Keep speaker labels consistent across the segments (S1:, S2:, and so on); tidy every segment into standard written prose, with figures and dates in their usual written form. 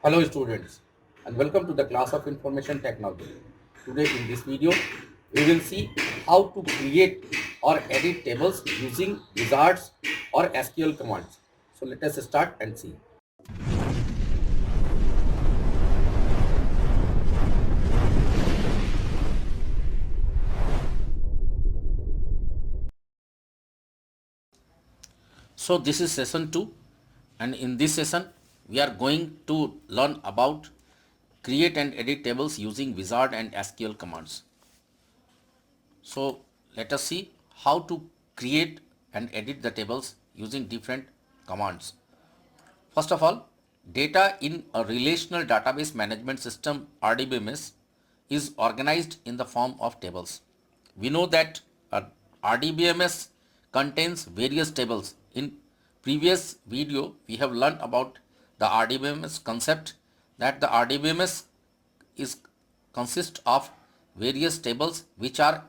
S1: Hello students and welcome to the class of information technology. Today in this video we will see how to create or edit tables using wizards or SQL commands. So let us start and see. So this is session 2 and in this session we are going to learn about create and edit tables using wizard and SQL commands. So let us see how to create and edit the tables using different commands. First of all, data in a relational database management system RDBMS is organized in the form of tables. We know that a RDBMS contains various tables. In previous video, we have learned about the RDBMS concept, that the RDBMS is consists of various tables which are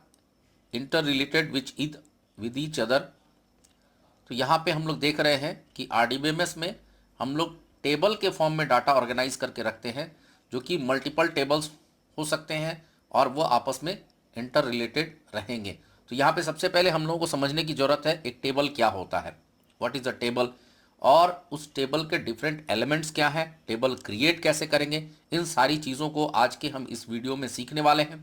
S1: interrelated with each other. तो यहाँ पे हम लोग देख रहे हैं कि RDBMS में हम लोग टेबल के फॉर्म में डाटा ऑर्गेनाइज करके रखते हैं, जो कि मल्टीपल टेबल्स हो सकते हैं और वो आपस में इंटर रिलेटेड रहेंगे. तो यहाँ पे सबसे पहले हम लोगों को समझने की ज़रूरत है एक टेबल क्या होता है, व्हाट इज़ अ टेबल, और उस टेबल के डिफरेंट एलिमेंट्स क्या हैं, टेबल क्रिएट कैसे करेंगे. इन सारी चीज़ों को आज के हम इस वीडियो में सीखने वाले हैं.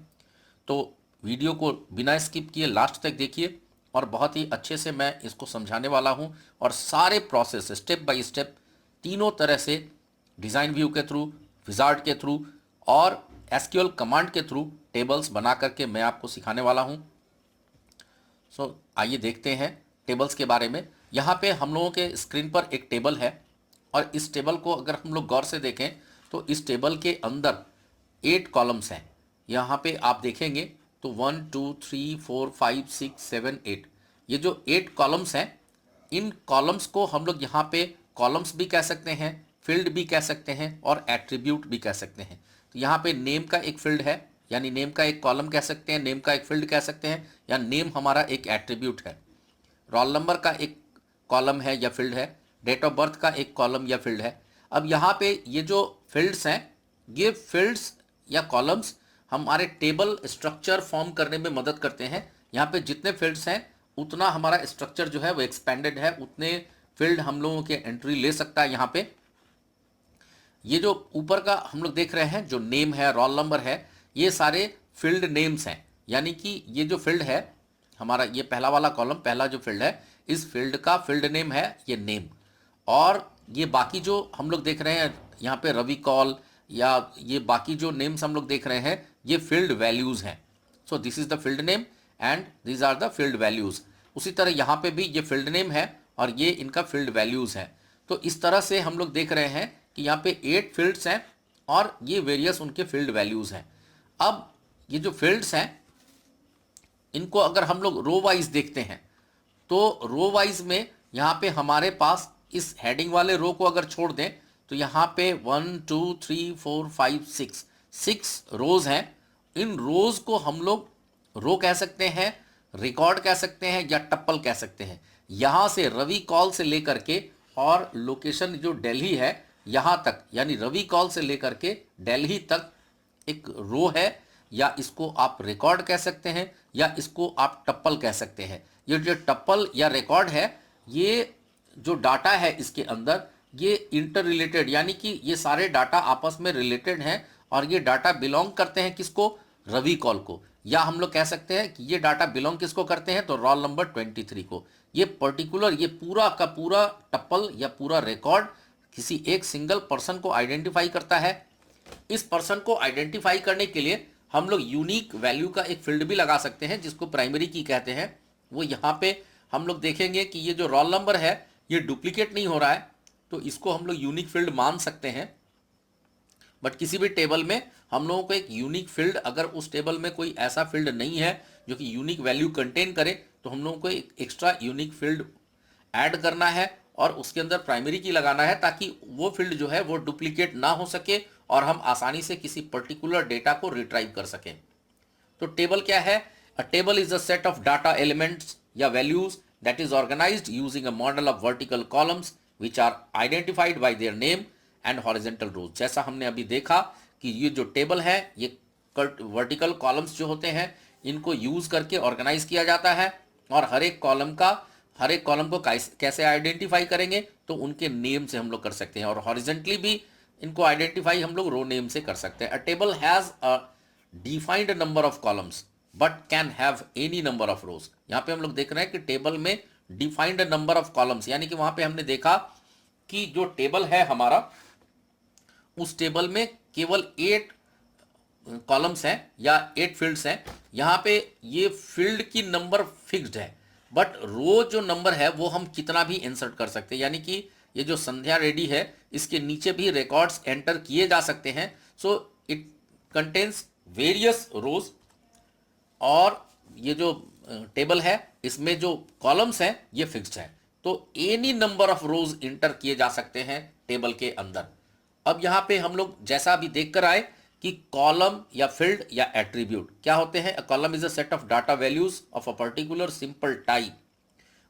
S1: तो वीडियो को बिना स्किप किए लास्ट तक देखिए और बहुत ही अच्छे से मैं इसको समझाने वाला हूं और सारे प्रोसेस स्टेप बाय स्टेप तीनों तरह से डिज़ाइन व्यू के थ्रू, विजार्ड के थ्रू और एसक्यूएल कमांड के थ्रू टेबल्स बना करके मैं आपको सिखाने वाला हूं. सो आइए देखते हैं टेबल्स के बारे में. यहाँ पे हम लोगों के स्क्रीन पर एक टेबल है और इस टेबल को अगर हम लोग गौर से देखें तो इस टेबल के अंदर 8 कॉलम्स हैं. यहाँ पे आप देखेंगे तो 1 2 3 4 5 6 7 8 ये जो 8 कॉलम्स हैं, इन कॉलम्स को हम लोग यहाँ पे कॉलम्स भी कह सकते हैं, फील्ड भी कह सकते हैं और एट्रीब्यूट भी कह सकते हैं. तो यहाँ पे नेम का एक फील्ड है, यानी नेम का एक कॉलम कह सकते हैं, नेम का एक फील्ड कह सकते हैं, या नेम हमारा एक एट्रीब्यूट है. रोल नंबर का एक कॉलम है या फील्ड है, डेट ऑफ बर्थ का एक कॉलम या फील्ड है. अब यहाँ पे ये जो फील्ड्स हैं, ये फील्ड्स या कॉलम्स हमारे टेबल स्ट्रक्चर फॉर्म करने में मदद करते हैं. यहाँ पे जितने फील्ड्स हैं उतना हमारा स्ट्रक्चर जो है वो एक्सपेंडेड है, उतने फील्ड हम लोगों के एंट्री ले सकता है. यहाँ पे ये जो ऊपर का हम लोग देख रहे हैं, जो नेम है, रोल नंबर है, ये सारे फील्ड नेम्स हैं. यानी कि ये जो फील्ड है हमारा, ये पहला वाला कॉलम, पहला जो फील्ड है, इस फील्ड का फील्ड नेम है ये नेम. और ये बाकी जो हम लोग देख रहे हैं यहाँ पे रवि कॉल या ये बाकी जो नेम्स हम लोग देख रहे हैं, ये फील्ड वैल्यूज़ हैं. So this is the field name and these are the field values. उसी तरह यहाँ पे भी ये फील्ड नेम है और ये इनका फील्ड वैल्यूज़ है. तो इस तरह से हम लोग देख रहे हैं कि यहाँ पे 8 फील्ड्स हैं और ये वेरियस उनके फील्ड वैल्यूज़ हैं. अब ये जो फील्ड्स हैं इनको अगर हम लोग रो वाइज देखते हैं तो रो वाइज में यहाँ पे हमारे पास इस हेडिंग वाले रो को अगर छोड़ दें तो यहाँ पे 1 2 3 4 5 6 रोज हैं. इन रोज को हम लोग रो कह सकते हैं, रिकॉर्ड कह सकते हैं या टप्पल कह सकते हैं. यहाँ से रवि कॉल से लेकर के और लोकेशन जो दिल्ली है यहाँ तक, यानी रवि कॉल से लेकर के दिल्ली तक एक रो है, या इसको आप रिकॉर्ड कह सकते हैं या इसको आप टप्पल कह सकते हैं. ये जो टप्पल या रिकॉर्ड है, ये जो डाटा है इसके अंदर ये इंटर रिलेटेड, यानी कि ये सारे डाटा आपस में रिलेटेड हैं और ये डाटा बिलोंग करते हैं किसको, रवि कॉल को. या हम लोग कह सकते हैं कि ये डाटा बिलोंग किसको करते हैं, तो रोल नंबर 23 को. ये पर्टिकुलर, ये पूरा का पूरा टप्पल या पूरा रिकॉर्ड किसी एक सिंगल पर्सन को आइडेंटिफाई करता है. इस पर्सन को आइडेंटिफाई करने के लिए हम लोग यूनिक वैल्यू का एक फील्ड भी लगा सकते हैं जिसको प्राइमरी की कहते हैं. वो यहाँ पे हम लोग देखेंगे कि ये जो रोल नंबर है ये डुप्लीकेट नहीं हो रहा है, तो इसको हम लोग यूनिक फील्ड मान सकते हैं. बट किसी भी टेबल में हम लोगों को एक यूनिक फील्ड, अगर उस टेबल में कोई ऐसा फील्ड नहीं है जो कि यूनिक वैल्यू कंटेन करे, तो हम लोगों को एक एक्स्ट्रा यूनिक फील्ड ऐड करना है और उसके अंदर प्राइमरी की लगाना है ताकि वो फील्ड जो है वो डुप्लीकेट ना हो सके और हम आसानी से किसी पर्टिकुलर डेटा को रिट्राइव कर सकें. तो टेबल क्या है? A table is a set of data elements या values that is organised using a model of vertical columns which are identified by their name and horizontal rows. जैसा हमने अभी देखा कि ये जो टेबल है, ये वर्टिकल कॉलम्स जो होते हैं इनको यूज करके ऑर्गेनाइज किया जाता है, और हर एक कॉलम को कैसे आइडेंटिफाई करेंगे, तो उनके नेम से हम लोग कर सकते हैं। और हॉरिजेंटली भी इनको आइडेंटिफाई हम लोग रो नेम से कर सकते हैं। अ table has a defined number of columns but can have any number of रोज। यहाँ पे हम लोग देख रहे हैं कि टेबल में डिफाइंड नंबर ऑफ कॉलम्स, यानी कि वहां पे हमने देखा कि जो टेबल है हमारा, उस टेबल में केवल 8 कॉलम्स हैं या 8 फील्ड्स हैं। यहाँ पे ये फील्ड की नंबर फिक्स्ड है, बट रो जो नंबर है वो हम कितना भी इंसर्ट कर सकते हैं। यानी कि ये जो संध्या रेड्डी है, इसके नीचे भी रिकॉर्ड्स एंटर किए जा सकते हैं। सो इट कंटेन्स वेरियस रोज, और ये जो टेबल है इसमें जो कॉलम्स हैं ये फिक्स्ड है, तो any number of rose inter किए जा सकते हैं टेबल के अंदर। अब यहां पे हम लोग जैसा अभी देख कर आए कि कॉलम या फील्ड या एट्रीब्यूट क्या होते हैं। A column is a set of data values of a particular simple type,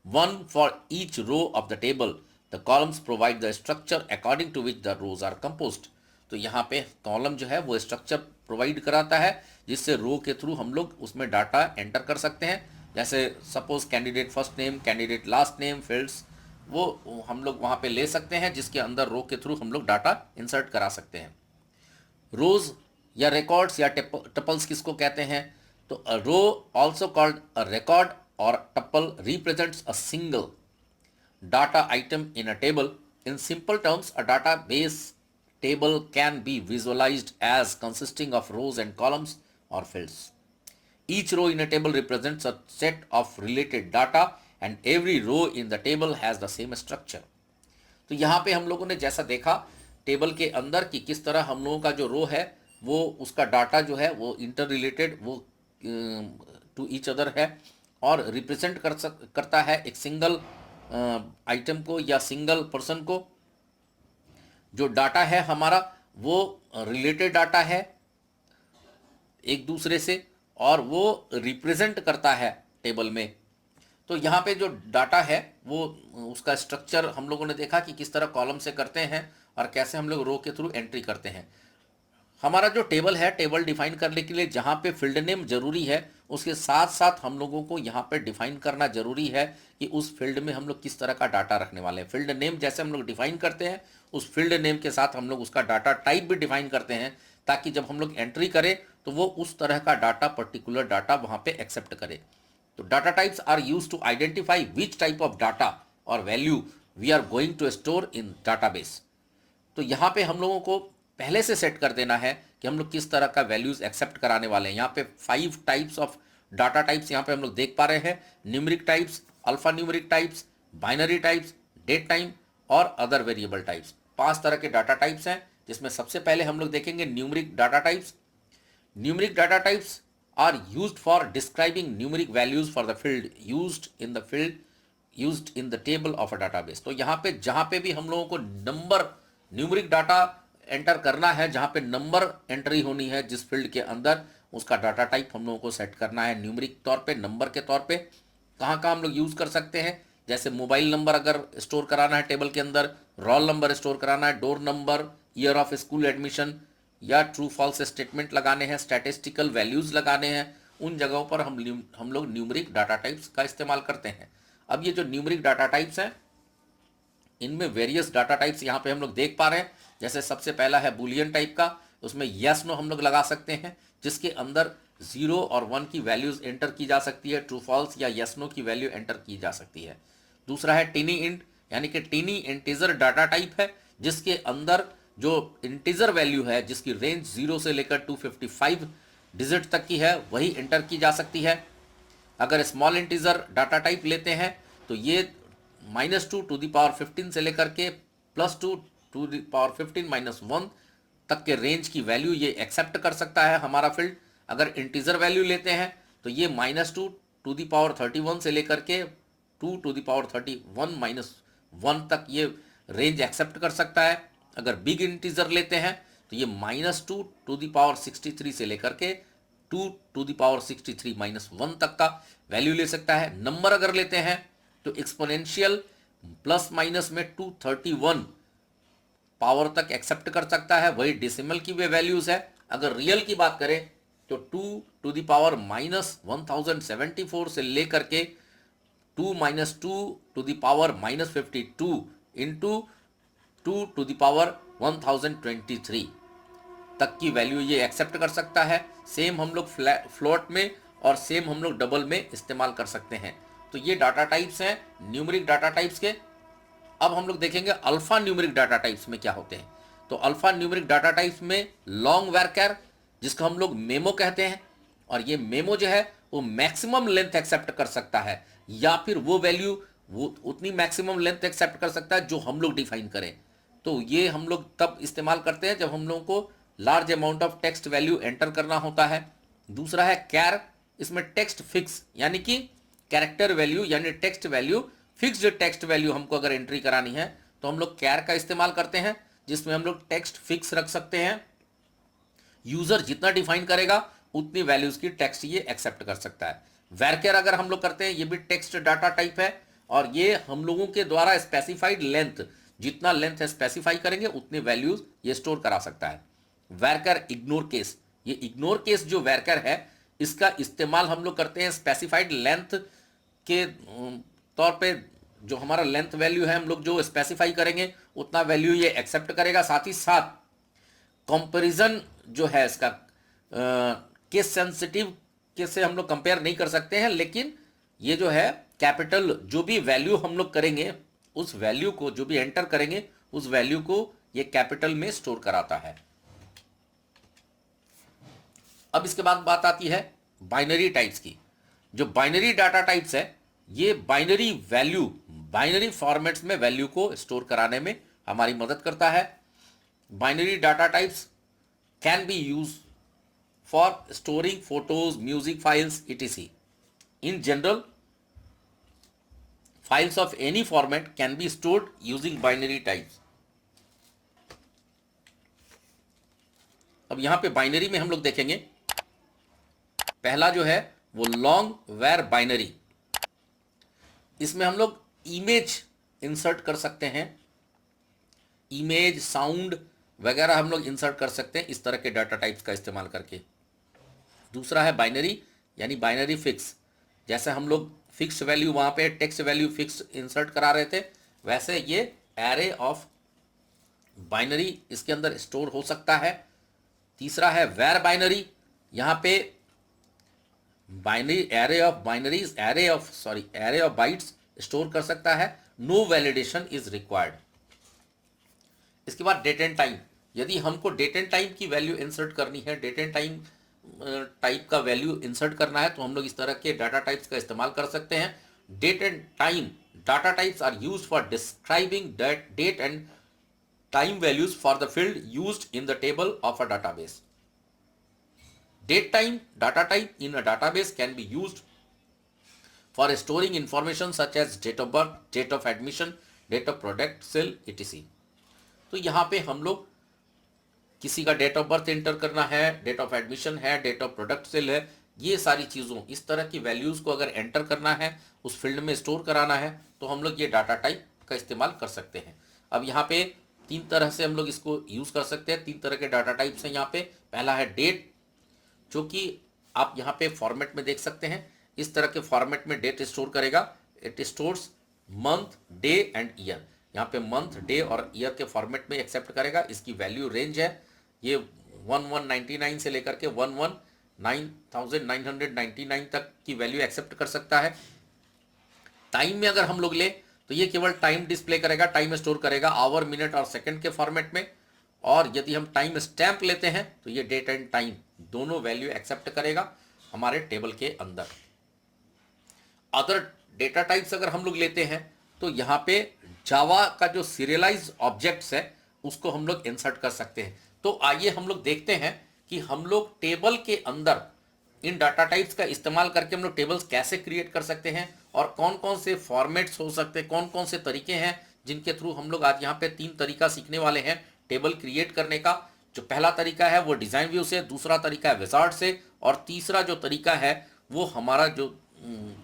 S1: one for each row of the table. The columns provide the structure according to which the rows are composed. तो यहाँ पे column जो है वो structure provide कराता है जिससे रो के थ्रू हम लोग उसमें डाटा एंटर कर सकते हैं। जैसे suppose candidate first name, candidate last name, fields वो हम लोग वहाँ पे ले सकते हैं, जिसके अंदर रो के थ्रू हम लोग डाटा इंसर्ट करा सकते हैं। रोज या रिकॉर्ड्स या टपल्स किसको कहते हैं, तो row also called a record or tuple represents a single data item in a table. In simple terms, a database table can be visualized as consisting of rows and columns or fields. Each row in a table represents a set of related data and every row in the table has the same structure. तो यहाँ पे हम लोगों ने जैसा देखा table के अंदर कि किस तरह हम लोगों का जो रो है वो उसका डाटा जो है वो इंटर रिलेटेड वो टू ईच अदर है, और रिप्रेजेंट करता है एक सिंगल आइटम को या सिंगल पर्सन को। जो डाटा है हमारा वो रिलेटेड डाटा है एक दूसरे से, और वो रिप्रेजेंट करता है टेबल में। तो यहाँ पे जो डाटा है वो उसका स्ट्रक्चर हम लोगों ने देखा कि किस तरह कॉलम से करते हैं और कैसे हम लोग रो के थ्रू एंट्री करते हैं। हमारा जो टेबल है, टेबल डिफाइन करने के लिए जहाँ पे फील्ड नेम जरूरी है, उसके साथ साथ हम लोगों को यहाँ पे डिफाइन करना जरूरी है कि उस फील्ड में हम लोग किस तरह का डाटा रखने वाले हैं। फील्ड नेम जैसे हम लोग डिफाइन करते हैं, उस फील्ड नेम के साथ हम लोग उसका डाटा टाइप भी डिफाइन करते हैं, ताकि जब हम लोग एंट्री करें तो वो उस तरह का डाटा, पर्टिकुलर डाटा वहाँ पे एक्सेप्ट करे। तो data types are use to identify which type of data और value we are going to store in database. तो यहाँ पे हम लोगों को पहले से सेट कर देना है कि हम लोग किस तरह का वैल्यूज एक्सेप्ट कराने वाले हैं। यहाँ पे 5 टाइप्स ऑफ डाटा टाइप्स यहाँ पे हम लोग देख पा रहे हैं। Numeric types, alphanumeric types, binary types, date time और अदर वेरिएबल टाइप्स। 5 तरह के डाटा टाइप्स हैं, जिसमें सबसे पहले हम लोग देखेंगे numeric data types. Numeric data types are used for describing numeric values for the field used in the table of a database. तो यहाँ पे जहाँ पे भी हम लोगों को नंबर न्यूमेरिक डाटा एंटर करना है, जहाँ पे नंबर एंट्री होनी है जिस फील्ड के अंदर, उसका डाटा टाइप हम लोगों को सेट करना है न्यूमेरिक तौर पे, नंबर के तौर पे। कहाँ कहाँ हम लोग यूज़ कर सकते हैं, जैसे मोबाइल नंबर अगर स्टोर कराना है टेबल के अंदर, रोल नंबर स्टोर कराना है, door number, year of school admission, या ट्रू फॉल्स स्टेटमेंट लगाने हैं, स्टैटिस्टिकल वैल्यूज़ लगाने हैं, उन जगहों पर हम लोग न्यूमेरिक डाटा टाइप्स का इस्तेमाल करते हैं। अब ये जो न्यूमेरिक डाटा टाइप्स हैं, इनमें वेरियस डाटा टाइप्स यहाँ पे हम लोग देख पा रहे हैं। जैसे सबसे पहला है बुलियन टाइप का, उसमें यस नो हम लोग लगा सकते हैं, जिसके अंदर 0 और 1 की वैल्यूज एंटर की जा सकती है, ट्रू फॉल्स या यस नो की वैल्यू एंटर की जा सकती है। दूसरा है टिनी इंट, यानी कि टिनी इंटीजर डाटा टाइप है, जिसके अंदर जो इंटीजर वैल्यू है जिसकी रेंज 0 से लेकर 255 डिजिट तक की है वही एंटर की जा सकती है। अगर स्मॉल इंटीजर डाटा टाइप लेते हैं तो ये -2 टू द पावर 15 से लेकर के +2 टू द पावर 15 -1 तक के रेंज की वैल्यू ये एक्सेप्ट कर सकता है हमारा फील्ड। अगर इंटीजर वैल्यू लेते हैं तो ये -2 टू द पावर 31 से लेकर के 2 टू द पावर 31 -1 तक ये रेंज एक्सेप्ट कर सकता है। अगर बिग इंटीजर लेते हैं तो ये -2 टू द पावर 63 से लेकर के 2 टू द पावर 63 -1 तक का वैल्यू ले सकता है। नंबर अगर लेते हैं तो एक्सपोनेंशियल प्लस माइनस में 231 पावर तक एक्सेप्ट कर सकता है, वही डेसिमल की वे वैल्यूज है। अगर रियल की बात करें तो 2 टू द पावर माइनस 1074 से लेकर के 2 minus 2 to the power minus 52 into 2 to the power 1023 तक की वैल्यू ये एक्सेप्ट कर सकता है। सेम हम लोग फ्लोट में और सेम हम लोग डबल में इस्तेमाल कर सकते हैं। तो ये डाटा टाइप्स हैं न्यूमेरिक डाटा टाइप्स के। अब हम लोग देखेंगे अल्फा न्यूमेरिक डाटा टाइप्स में क्या होते हैं। तो अल्फा न्यूमेरिक डाटा टाइप्स में लॉन्ग वैरकर, जिसको हम लोग मेमो कहते हैं, और ये मेमो जो है वो मैक्सिमम लेंथ एक्सेप्ट कर सकता है, या फिर वो वैल्यू वो उतनी मैक्सिमम लेंथ एक्सेप्ट कर सकता है जो हम लोग डिफाइन करें। तो ये हम लोग तब इस्तेमाल करते हैं जब हम लोगों को large amount of text value enter करना होता है। दूसरा है कैर, इसमें टेक्स्ट फिक्स यानी कि कैरेक्टर वैल्यू यानी text value, fixed text value हमको अगर एंट्री करानी है तो हम लोग कैर का इस्तेमाल करते हैं, जिसमें हम लोग टेक्स्ट फिक्स रख सकते हैं। यूजर जितना डिफाइन करेगा उतनी वैल्यूज की टेक्स्ट ये एक्सेप्ट कर सकता है। वैरकर अगर हम लोग करते हैं, ये भी टेक्स्ट डाटा टाइप है, और ये हम लोगों के द्वारा स्पेसिफाइड लेंथ, जितना लेंथ स्पेसिफाई करेंगे उतनी वैल्यूज ये स्टोर करा सकता है। वैरकर इग्नोर केस, ये इग्नोर केस जो वैरकर है इसका इस्तेमाल हम लोग करते हैं स्पेसिफाइड लेंथ के तौर पे। जो हमारा लेंथ वैल्यू है हम लोग जो स्पेसिफाई करेंगे उतना वैल्यू ये एक्सेप्ट करेगा। साथ ही साथ कंपैरिजन जो है इसका केस सेंसिटिव केस से हम लोग कंपेयर नहीं कर सकते हैं, लेकिन ये जो है कैपिटल जो भी वैल्यू हम लोग करेंगे उस वैल्यू को जो भी एंटर करेंगे उस वैल्यू को ये कैपिटल में स्टोर कराता है। अब इसके बाद बात आती है बाइनरी टाइप्स की। जो बाइनरी डाटा टाइप्स है ये बाइनरी वैल्यू, बाइनरी फॉर्मेट्स में वैल्यू को स्टोर कराने में हमारी मदद करता है। Binary data types can be use for storing photos, music files etc. In general, files of any format can be stored using binary types. अब यहां पे बाइनरी में हम लोग देखेंगे, पहला जो है वो लॉन्ग वैर बाइनरी। इसमें हम लोग इमेज इंसर्ट कर सकते हैं, इमेज, साउंड वगैरह हम लोग इंसर्ट कर सकते हैं इस तरह के डाटा टाइप्स का इस्तेमाल करके। दूसरा है बाइनरी यानी बाइनरी फिक्स। जैसे हम लोग फिक्स वैल्यू वहां पे टेक्स्ट वैल्यू फिक्स इंसर्ट करा रहे थे, वैसे ये एरे ऑफ बाइनरी इसके अंदर स्टोर हो सकता है। तीसरा है वेर बाइनरी, यहां पे binary array of binaries array of bytes store कर सकता है। No validation is required. इसके बाद डेट एंड टाइम, यदि हमको डेट एंड टाइम की वैल्यू इंसर्ट करनी है, डेट एंड टाइम टाइप का वैल्यू इंसर्ट करना है, तो हम लोग इस तरह के डाटा टाइप्स का इस्तेमाल कर सकते हैं। Date and time data types are used for describing date and time values for the field used in the table of a database. Date time data type in a database can be used for storing information such as date of birth, date of admission, date of product sale etc. तो यहाँ पे हम लोग किसी का date of birth enter करना है, date of admission है, डेट ऑफ प्रोडक्ट सेल है, ये सारी चीज़ों इस तरह की वैल्यूज़ को अगर एंटर करना है, उस फील्ड में स्टोर कराना है, तो हम लोग ये डाटा टाइप का इस्तेमाल कर सकते हैं। अब यहाँ पे तीन तरह से हम लोग इसको यूज़ कर सकते हैं। तीन तरह के डाटा टाइप्स हैं यहाँ पे। पहला है डेट, जो कि आप यहाँ पे फॉर्मेट में देख सकते हैं, इस तरह के फॉर्मेट में डेट स्टोर करेगा। It stores month, day and year. यहाँ पे मंथ, डे और ईयर के फॉर्मेट में एक्सेप्ट करेगा। इसकी वैल्यू रेंज है ये 1199 से लेकर के 119,999 तक की वैल्यू एक्सेप्ट कर सकता है। टाइम में अगर हम लोग ले तो ये केवल टाइम डिस्प्ले करेगा, टाइम स्टोर करेगा आवर, मिनट और सेकंड के फॉर्मेट में। और यदि हम टाइम स्टैम्प लेते हैं तो ये डेट एंड टाइम दोनों वैल्यू एक्सेप्ट करेगा हमारे टेबल के अंदर। अदर डेटा टाइप्स अगर हम लोग लेते हैं तो यहाँ पे जावा का जो सीरियलाइज ऑब्जेक्ट्स है उसको हम लोग इंसर्ट कर सकते हैं। तो आइए हम लोग देखते हैं कि हम लोग टेबल के अंदर इन डाटा टाइप्स का इस्तेमाल करके हम लोग टेबल्स कैसे क्रिएट कर सकते हैं और कौन कौन से फॉर्मेट्स हो सकते हैं, कौन कौन से तरीके हैं जिनके थ्रू हम लोग आज यहाँ पे तीन तरीका सीखने वाले हैं टेबल क्रिएट करने का। जो पहला तरीका है वो डिज़ाइन व्यू से, दूसरा तरीका है विजार्ड से, और तीसरा जो तरीका है वो हमारा जो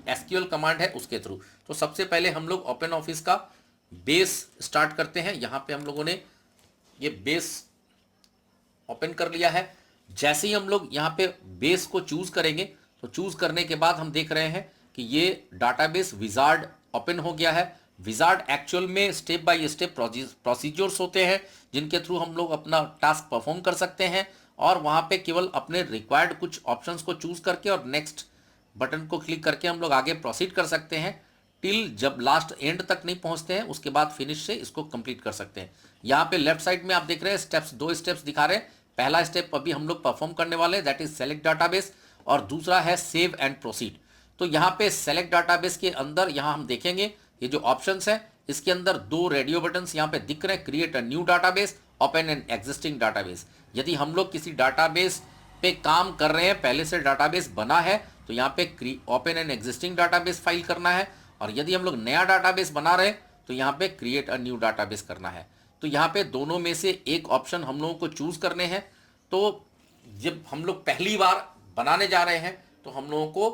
S1: एसक्यूएल कमांड है उसके थ्रू। तो सबसे पहले हम लोग ओपन ऑफिस का बेस स्टार्ट करते हैं। यहाँ पे हम लोगों ने ये बेस ओपन कर लिया है। जैसे ही हम लोग यहाँ पे बेस को चूज करेंगे तो चूज करने के बाद हम देख रहे हैं कि ये डाटाबेस विजार्ड ओपन हो गया है। विजार्ड एक्चुअल में स्टेप बाय स्टेप प्रोसीजर्स होते हैं जिनके थ्रू हम लोग अपना टास्क परफॉर्म कर सकते हैं, और वहां पे केवल अपने रिक्वायर्ड कुछ ऑप्शंस को चूज करके और नेक्स्ट बटन को क्लिक करके हम लोग आगे प्रोसीड कर सकते हैं टिल जब लास्ट एंड तक नहीं पहुंचते हैं, उसके बाद फिनिश से इसको कंप्लीट कर सकते हैं। यहाँ पे लेफ्ट साइड में आप देख रहे हैं स्टेप्स, 2 स्टेप्स दिखा रहे हैं। पहला स्टेप अभी हम लोग परफॉर्म करने वाले हैं, दैट इज सेलेक्ट डाटाबेस, और दूसरा है सेव एंड प्रोसीड। तो यहाँ पे सेलेक्ट डाटाबेस के अंदर यहाँ हम देखेंगे ये जो ऑप्शंस है इसके अंदर 2 रेडियो बटन्स यहाँ पे दिख रहे हैं, create a new database, open an existing database. यदि हम लोग किसी डाटाबेस पे काम कर रहे हैं, पहले से डाटाबेस बना है, तो यहाँ पे open an existing database file करना है, और यदि हम लोग नया डाटाबेस बना रहे हैं तो यहाँ पे क्रिएट अ न्यू डाटाबेस करना है। तो यहाँ पे दोनों में से एक ऑप्शन हम लोगों को चूज करने हैं। तो जब हम लोग पहली बार बनाने जा रहे हैं तो हम लोगों को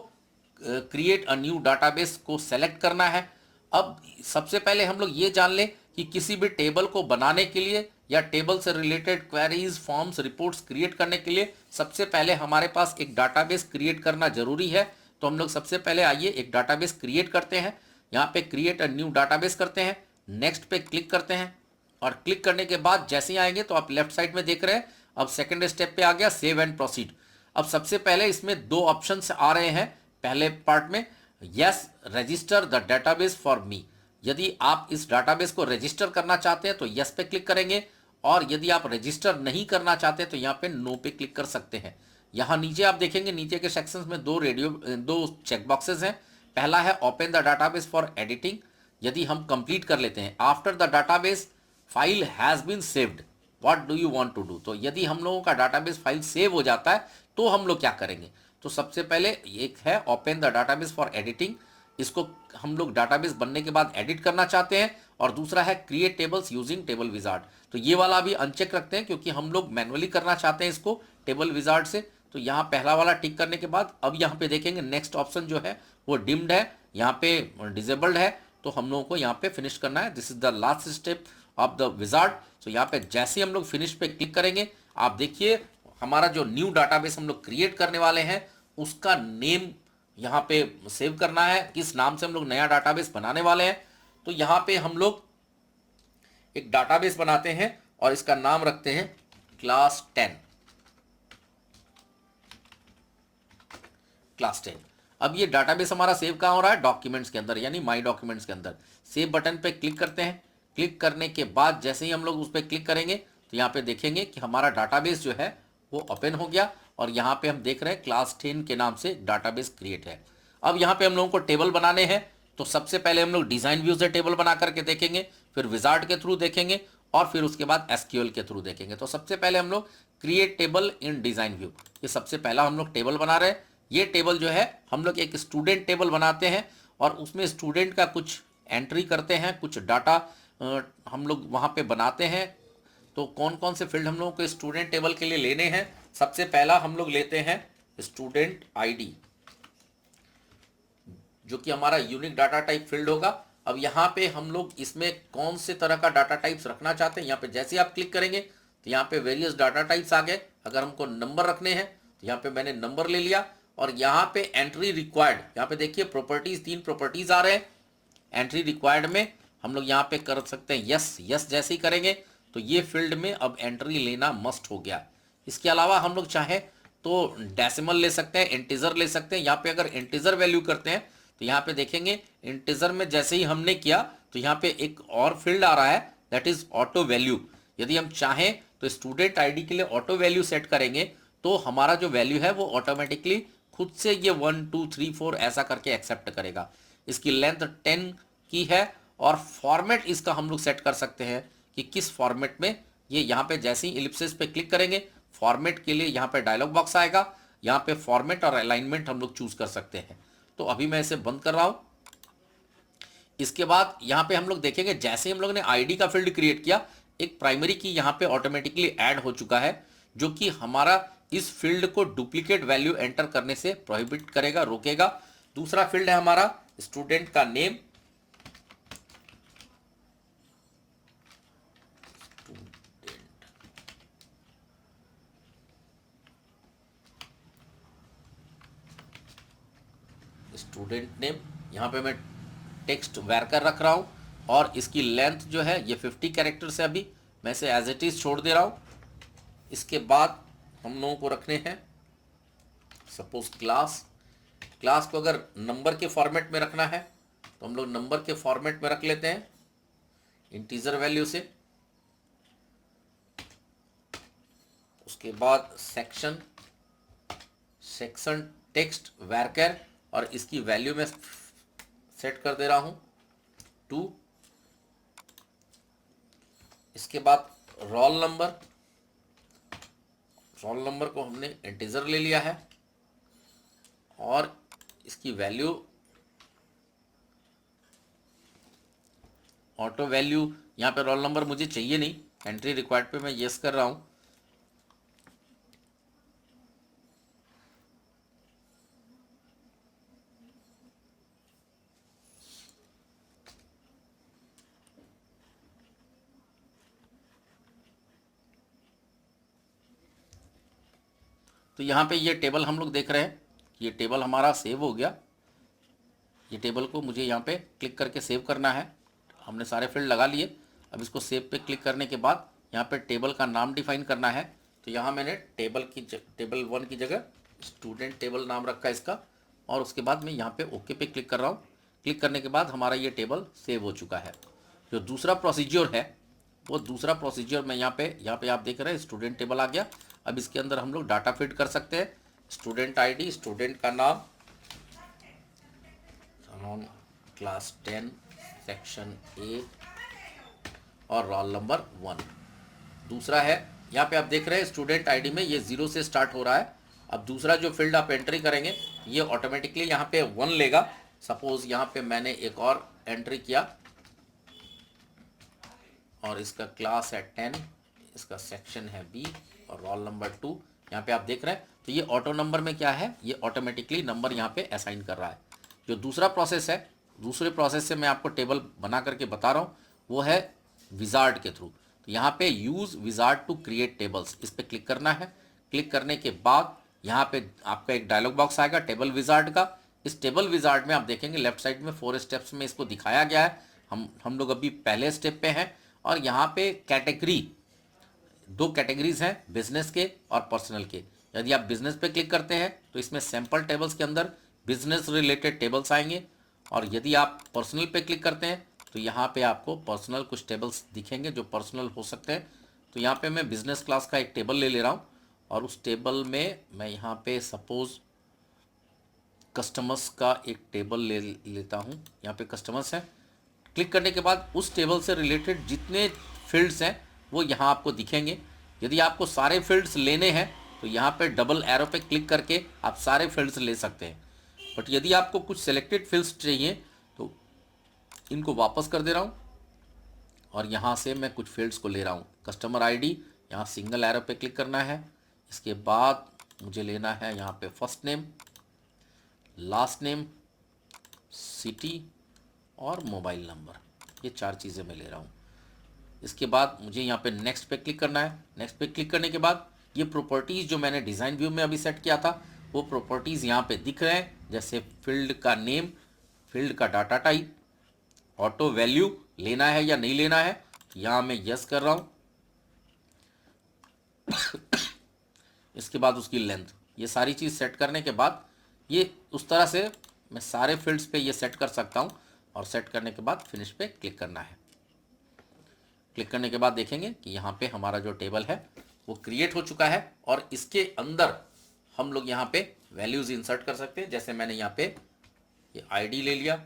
S1: क्रिएट अ न्यू डाटाबेस को सेलेक्ट करना है। अब सबसे पहले हम लोग ये जान लें कि किसी भी टेबल को बनाने के लिए या टेबल से related queries, forms, reports create करने के लिए सबसे पहले हमारे पास एक डाटाबेस क्रिएट करना जरूरी है। तो हम लोग सबसे पहले आइए एक डाटाबेस क्रिएट करते हैं। यहाँ पे क्रिएट अ न्यू डाटाबेस करते हैं, नेक्स्ट पे क्लिक करते हैं, और क्लिक करने के बाद जैसे ही आएंगे तो आप लेफ्ट साइड में देख रहे हैं अब सेकंड स्टेप पे आ गया सेव एंड प्रोसीड। अब सबसे पहले इसमें 2 ऑप्शंस आ रहे हैं पहले पार्ट में, yes register the database for me. यदि आप इस डाटाबेस को रजिस्टर करना चाहते हैं तो यस पे क्लिक करेंगे, और यदि आप रजिस्टर नहीं करना चाहते तो यहाँ पे नो पे क्लिक कर सकते हैं। यहाँ नीचे आप देखेंगे नीचे के सेक्शंस में 2 चेक बॉक्सेस हैं। पहला है open the database for editing, यदि हम कंप्लीट कर लेते हैं after the database file has been saved what do you want to do. तो यदि हम लोगों का डाटाबेस फाइल सेव हो जाता है तो हम लोग क्या करेंगे। तो सबसे पहले एक है open the database for editing, इसको हम लोग डाटाबेस बनने के बाद एडिट करना चाहते हैं, और दूसरा है create tables using table wizard. तो ये वाला भी अनचेक रखते हैं क्योंकि हम लोग मैनुअली करना चाहते हैं इसको टेबल विजार्ड से। तो यहाँ पहला वाला टिक करने के बाद अब यहाँ पे देखेंगे नेक्स्ट ऑप्शन जो है वो डिम्ड है, यहाँ पे डिसेबल्ड है, तो हम लोगों को यहाँ पे फिनिश करना है। This is the last step of the wizard. तो यहाँ पे जैसे ही हम लोग फिनिश पे क्लिक करेंगे आप देखिए हमारा जो न्यू डाटाबेस हम लोग क्रिएट करने वाले हैं उसका नेम यहाँ पे सेव करना है, किस नाम से हम लोग नया डाटाबेस बनाने वाले हैं। तो यहाँ पे हम लोग एक डाटाबेस बनाते हैं और इसका नाम रखते हैं क्लास 10। क्लास 10। अब ये डाटाबेस हमारा सेव कहाँ हो रहा है, डॉक्यूमेंट्स के अंदर, यानी माई डॉक्यूमेंट्स के अंदर। सेव बटन पे क्लिक करते हैं। क्लिक करने के बाद जैसे ही हम लोग उस पर क्लिक करेंगे तो यहाँ पे देखेंगे कि हमारा डाटाबेस जो है वो ओपन हो गया, और यहाँ पे हम देख रहे हैं क्लास 10 के नाम से डाटाबेस क्रिएट है। अब यहाँ पे हम लोगों को टेबल बनाने हैं, तो सबसे पहले हम लोग डिजाइन व्यू से टेबल बना करके देखेंगे, फिर विजार्ड के थ्रू देखेंगे, और फिर उसके बाद एसक्यूएल के थ्रू देखेंगे। तो सबसे पहले हम लोग क्रिएट टेबल इन डिजाइन व्यू, ये सबसे पहला हम लोग टेबल बना रहे हैं। ये टेबल जो है हम लोग एक स्टूडेंट टेबल बनाते हैं और उसमें स्टूडेंट का कुछ एंट्री करते हैं, कुछ डाटा हम लोग वहाँ पे बनाते हैं। तो कौन कौन से फील्ड हम लोगों को स्टूडेंट टेबल के लिए लेने हैं, सबसे पहला हम लोग लेते हैं स्टूडेंट आईडी, जो कि हमारा यूनिक डाटा टाइप फील्ड होगा। अब यहाँ पे हम लोग इसमें कौन से तरह का डाटा टाइप्स रखना चाहते हैं, यहाँ पे जैसे आप क्लिक करेंगे तो यहाँ पे वेरियस डाटा टाइप्स आ गए। अगर हमको नंबर रखने हैं तो यहाँ पे मैंने नंबर ले लिया, और यहाँ पे एंट्री रिक्वायर्ड, यहाँ पे देखिए प्रॉपर्टीज, 3 प्रॉपर्टीज आ रहे हैं। एंट्री रिक्वायर्ड में हम लोग यहाँ पे कर सकते हैं यस, यस जैसे ही करेंगे तो ये फील्ड में अब एंट्री लेना मस्ट हो गया। इसके अलावा हम लोग चाहे तो डेसिमल ले सकते हैं, इंटीजर ले सकते हैं। यहाँ पे अगर इंटीजर वैल्यू करते हैं तो यहाँ पे देखेंगे इंटीजर में जैसे ही हमने किया तो यहाँ पे एक और फील्ड आ रहा है, दैट इज ऑटो वैल्यू। यदि हम चाहें तो स्टूडेंट आईडी के लिए ऑटो वैल्यू सेट करेंगे तो हमारा जो वैल्यू है वो ऑटोमेटिकली खुद से ये 1 2 3 4 ऐसा करके एक्सेप्ट करेगा। इसकी लेंथ 10 की है, और फॉर्मेट इसका हम लोग सेट कर सकते हैं कि किस फॉर्मेट में ये, यहाँ पे जैसे ही इलिप्सिस पे क्लिक करेंगे फॉर्मेट के लिए यहाँ पे डायलॉग बॉक्स आएगा, यहाँ पे फॉर्मेट और अलाइनमेंट हम लोग चूज कर सकते हैं। तो अभी मैं इसे बंद कर रहा हूं। इसके बाद यहाँ पे हम लोग देखेंगे जैसे ही हम लोग ने आईडी का फील्ड क्रिएट किया, एक प्राइमरी की यहाँ पे ऑटोमेटिकली ऐड हो चुका है, जो कि हमारा इस फील्ड को डुप्लीकेट वैल्यू एंटर करने से प्रोहिबिट करेगा, रोकेगा। दूसरा फील्ड है हमारा स्टूडेंट का नेम, स्टूडेंट स्टूडेंट नेम, यहाँ पे मैं टेक्स्ट वर्कर रख रहा हूँ और इसकी लेंथ जो है ये 50 कैरेक्टर से, अभी मैं इसे एज इट इज़ छोड़ दे रहा हूँ। इसके बाद हम लोगों को रखने हैं सपोज क्लास। क्लास को अगर नंबर के फॉर्मेट में रखना है तो हम लोग नंबर के फॉर्मेट में रख लेते हैं इंटीजर वैल्यू से। उसके बाद सेक्शन टेक्स्ट वर्कर और इसकी वैल्यू में सेट कर दे रहा हूं 2। इसके बाद रोल नंबर को हमने इंटीजर ले लिया है और इसकी वैल्यू ऑटो वैल्यू, यहाँ पे रोल नंबर मुझे चाहिए नहीं, एंट्री रिक्वायर्ड पे मैं यस कर रहा हूँ। तो यहाँ पे ये टेबल हम लोग देख रहे हैं, ये टेबल हमारा सेव हो गया। ये टेबल को मुझे यहाँ पे क्लिक करके सेव करना है। हमने सारे फील्ड लगा लिए। अब इसको सेव पे क्लिक करने के बाद यहाँ पे टेबल का नाम डिफाइन करना है। तो यहाँ मैंने टेबल 1 की जगह स्टूडेंट टेबल नाम रखा है इसका, और उसके बाद मैं यहाँ पे ओके पे क्लिक कर रहा हूँ। क्लिक करने के बाद हमारा ये टेबल सेव हो चुका है। जो दूसरा प्रोसीजर है वो दूसरा प्रोसीजर मैं यहाँ पे आप देख रहे हैं स्टूडेंट टेबल आ गया। अब इसके अंदर हम लोग डाटा फिट कर सकते हैं, स्टूडेंट आईडी, स्टूडेंट का नाम, क्लास 10 सेक्शन ए और रोल नंबर 1। दूसरा है यहाँ पे आप देख रहे हैं स्टूडेंट आईडी में ये 0 से स्टार्ट हो रहा है। अब दूसरा जो फील्ड आप एंट्री करेंगे ये ऑटोमेटिकली यहाँ पे 1 लेगा। सपोज यहाँ पे मैंने एक और एंट्री किया और इसका क्लास है 10, इसका सेक्शन है बी और रोल नंबर 2। यहाँ पे आप देख रहे हैं तो ये ऑटो नंबर में क्या है, ये ऑटोमेटिकली नंबर यहाँ पे असाइन कर रहा है। जो दूसरा प्रोसेस है, दूसरे प्रोसेस से मैं आपको टेबल बना करके बता रहा हूँ, वो है विजार्ड के थ्रू। तो यहाँ पे use wizard to create tables, इस पर क्लिक करना है। क्लिक करने के बाद यहाँ पे आपका एक डायलॉग बॉक्स आएगा टेबल विजार्ड का। इस टेबल विजार्ड में आप देखेंगे लेफ्ट साइड में 4 स्टेप्स में इसको दिखाया गया है। हम लोग अभी पहले स्टेप पे हैं और यहाँ पे कैटेगरी, 2 कैटेगरीज हैं, बिजनेस के और पर्सनल के। यदि आप बिजनेस पे क्लिक करते हैं तो इसमें सैंपल टेबल्स के अंदर बिजनेस रिलेटेड टेबल्स आएंगे, और यदि आप पर्सनल पे क्लिक करते हैं तो यहाँ पे आपको पर्सनल कुछ टेबल्स दिखेंगे जो पर्सनल हो सकते हैं। तो यहाँ पे मैं बिजनेस क्लास का एक टेबल ले रहा हूँ और उस टेबल में मैं यहाँ पे सपोज कस्टमर्स का एक टेबल ले लेता हूँ। यहाँ पे कस्टमर्स हैं। क्लिक करने के बाद उस टेबल से रिलेटेड जितने फील्ड्स हैं वो यहाँ आपको दिखेंगे। यदि आपको सारे फील्ड्स लेने हैं तो यहाँ पे डबल एरो पे क्लिक करके आप सारे फील्ड्स ले सकते हैं। बट यदि आपको कुछ सिलेक्टेड फील्ड्स चाहिए तो इनको वापस कर दे रहा हूँ और यहाँ से मैं कुछ फील्ड्स को ले रहा हूँ। कस्टमर आईडी, यहाँ सिंगल एरो पे क्लिक करना है। इसके बाद मुझे लेना है यहाँ पे first name, last name, city और मोबाइल नंबर, ये 4 चीज़ें मैं ले रहा हूँ। इसके बाद मुझे यहाँ पे नेक्स्ट पे क्लिक करना है। नेक्स्ट पे क्लिक करने के बाद ये प्रॉपर्टीज़ जो मैंने डिज़ाइन व्यू में अभी सेट किया था वो प्रॉपर्टीज़ यहाँ पे दिख रहे हैं, जैसे फील्ड का नेम, फील्ड का डाटा टाइप, ऑटो वैल्यू लेना है या नहीं लेना है, यहाँ मैं यस कर रहा हूँ। इसके बाद उसकी लेंथ, ये सारी चीज़ सेट करने के बाद ये उस तरह से मैं सारे फील्ड्स पे ये सेट कर सकता हूँ, और सेट करने के बाद फिनिश पे क्लिक करना है। क्लिक करने के बाद देखेंगे कि यहाँ पे हमारा जो टेबल है वो क्रिएट हो चुका है, और इसके अंदर हम लोग यहाँ पे वैल्यूज़ इंसर्ट कर सकते हैं। जैसे मैंने यहाँ पे ये आईडी ले लिया,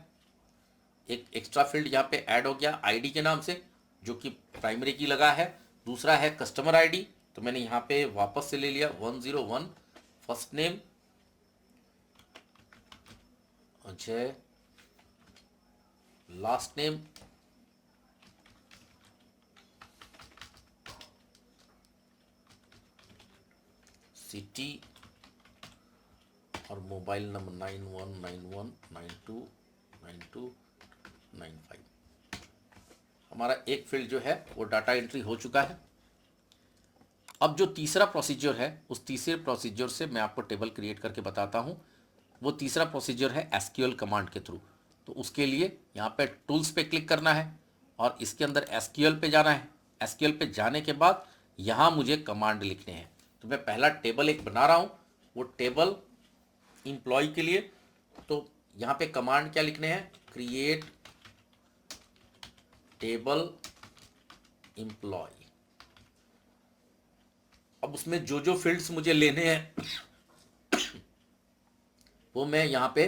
S1: एक एक्स्ट्रा फील्ड यहाँ पे ऐड हो गया आईडी के नाम से, जो कि प्राइमरी की लगा है। दूसरा है कस्टमर आईडी, तो मैंने यहाँ पे वापस से ले लिया 101, first name Ajay, last name city और मोबाइल नंबर 9191929295। हमारा एक फील्ड जो है वो डाटा एंट्री हो चुका है। अब जो तीसरा प्रोसीजर है उस तीसरे प्रोसीजर से मैं आपको टेबल क्रिएट करके बताता हूँ। वो तीसरा प्रोसीजर है एसक्यूएल कमांड के थ्रू। तो उसके लिए यहाँ पे टूल्स पे क्लिक करना है और इसके अंदर एसक्यूएल पे जाना है। एसक्यूएल पे जाने के बाद यहाँ मुझे कमांड लिखने हैं। तो मैं पहला टेबल एक बना रहा हूँ, वो टेबल एम्प्लॉय के लिए। तो यहाँ पे कमांड क्या लिखने हैं, क्रिएट टेबल एम्प्लॉय। अब उसमें जो जो फील्ड्स मुझे लेने हैं वो मैं यहाँ पे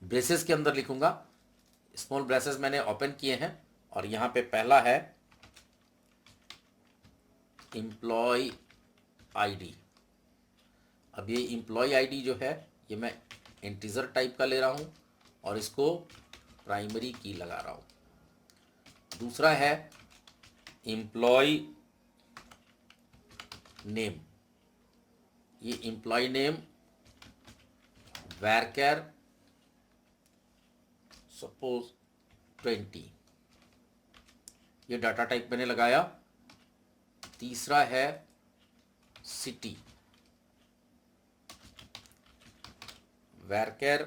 S1: ब्रेसेस के अंदर लिखूंगा। स्मॉल ब्रेसेस मैंने ओपन किए हैं और यहाँ पे पहला है एम्प्लॉय आईडी। अब ये एम्प्लॉय आईडी जो है ये मैं इंटीजर टाइप का ले रहा हूँ और इसको प्राइमरी की लगा रहा हूँ। दूसरा है एम्प्लॉय नेम। ये एम्प्लॉय नेम varchar सपोज 20, ये डाटा टाइप मैंने लगाया। तीसरा है सिटी, varchar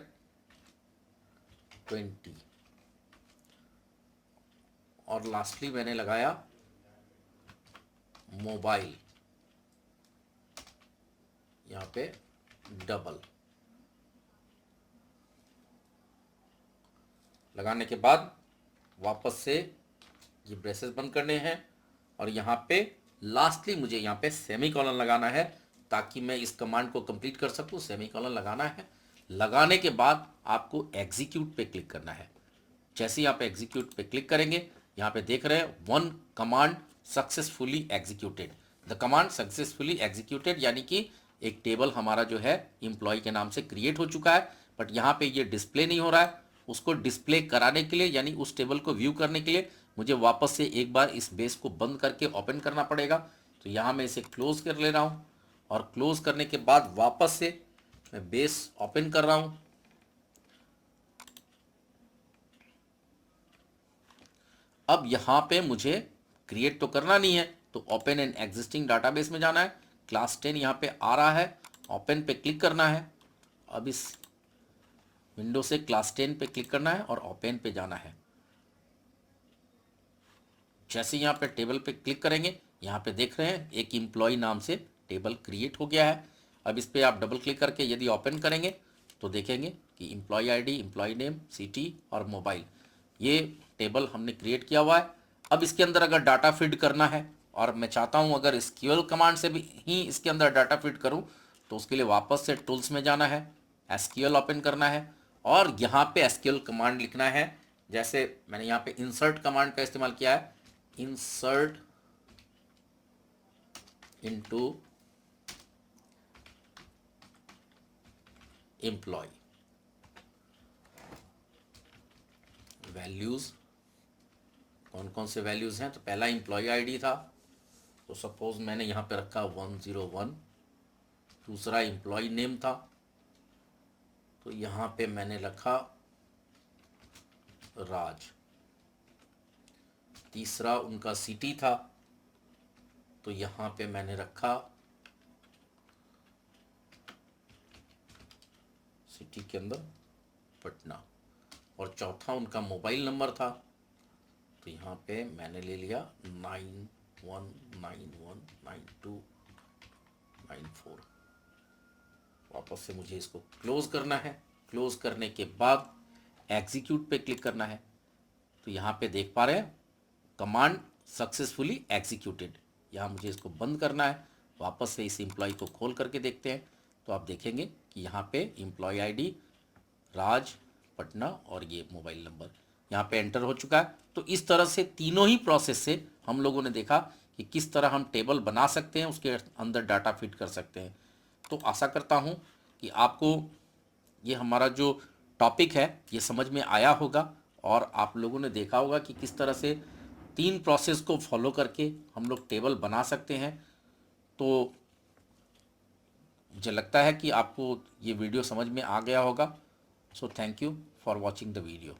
S1: 20, और लास्टली मैंने लगाया मोबाइल, यहाँ पे डबल। लगाने के बाद वापस से ये ब्रेसेस बंद करने हैं और यहाँ पे लास्टली मुझे यहाँ पे सेमीकोलन लगाना है ताकि मैं इस कमांड को कंप्लीट कर सकूँ। सेमीकोलन लगाना है। लगाने के बाद आपको एग्जीक्यूट पे क्लिक करना है। जैसे यहाँ पे एग्जीक्यूट पे क्लिक करेंगे, यहाँ पे देख रहे हैं one command successfully executed. The command successfully executed यानी कि एक टेबल हमारा जो है एम्प्लॉय के नाम से क्रिएट हो चुका है, बट यहाँ पे ये डिस्प्ले नहीं हो रहा है। उसको डिस्प्ले कराने के लिए यानी उस टेबल को व्यू करने के लिए मुझे वापस से एक बार इस बेस को बंद करके ओपन करना पड़ेगा। तो यहाँ मैं इसे क्लोज कर ले रहा हूँ और क्लोज करने के बाद वापस से मैं बेस ओपन कर रहा हूँ। अब यहाँ पे मुझे क्रिएट तो करना नहीं है, तो ओपन एन एग्जिस्टिंग डाटाबेस में जाना है। क्लास 10 यहाँ पे आ रहा है, ओपन पे क्लिक करना है। अब इस विंडो से क्लास 10 पे क्लिक करना है और ओपन पे जाना है। जैसे यहाँ पे टेबल पे क्लिक करेंगे, यहाँ पे देख रहे हैं एक एम्प्लॉय नाम से टेबल क्रिएट हो गया है। अब इस पर आप डबल क्लिक करके यदि ओपन करेंगे तो देखेंगे कि employee ID, employee name, city और मोबाइल, ये टेबल हमने क्रिएट किया हुआ है। अब इसके अंदर अगर डाटा फीड करना है और मैं चाहता हूँ अगर एसक्यूएल कमांड से भी ही इसके अंदर डाटा फीड करूँ, तो उसके लिए वापस से टूल्स में जाना है, एसक्यूएल ओपन करना है और यहाँ पे एसक्यूएल कमांड लिखना है। जैसे मैंने यहाँ पे इंसर्ट कमांड का इस्तेमाल किया है, इंसर्ट इनटू एम्प्लॉय। वैल्यूज कौन कौन से वैल्यूज हैं, तो पहला एम्प्लॉय आईडी था, तो सपोज मैंने यहाँ पे रखा 101। दूसरा एम्प्लॉय नेम था, तो यहाँ पे मैंने रखा राज। तीसरा उनका सिटी था, तो यहाँ पे मैंने रखा सिटी के अंदर पटना। और चौथा उनका मोबाइल नंबर था, तो यहाँ पे मैंने ले लिया 91919294। वापस से मुझे इसको क्लोज करना है। क्लोज करने के बाद एग्जीक्यूट पे क्लिक करना है। तो यहाँ पे देख पा रहे हैं कमांड सक्सेसफुली एग्जीक्यूटेड। यहाँ मुझे इसको बंद करना है। वापस से इस एम्प्लॉय को खोल करके देखते हैं, तो आप देखेंगे कि यहाँ पे एम्प्लॉय आईडी राज पटना और ये मोबाइल नंबर यहाँ पे एंटर हो चुका है। तो इस तरह से तीनों ही प्रोसेस से हम लोगों ने देखा कि किस तरह हम टेबल बना सकते हैं, उसके अंदर डाटा फिट कर सकते हैं। तो आशा करता हूँ कि आपको ये हमारा जो टॉपिक है ये समझ में आया होगा और आप लोगों ने देखा होगा कि किस तरह से 3 प्रोसेस को फॉलो करके हम लोग टेबल बना सकते हैं। तो मुझे लगता है कि आपको ये वीडियो समझ में आ गया होगा। So thank you for watching the video.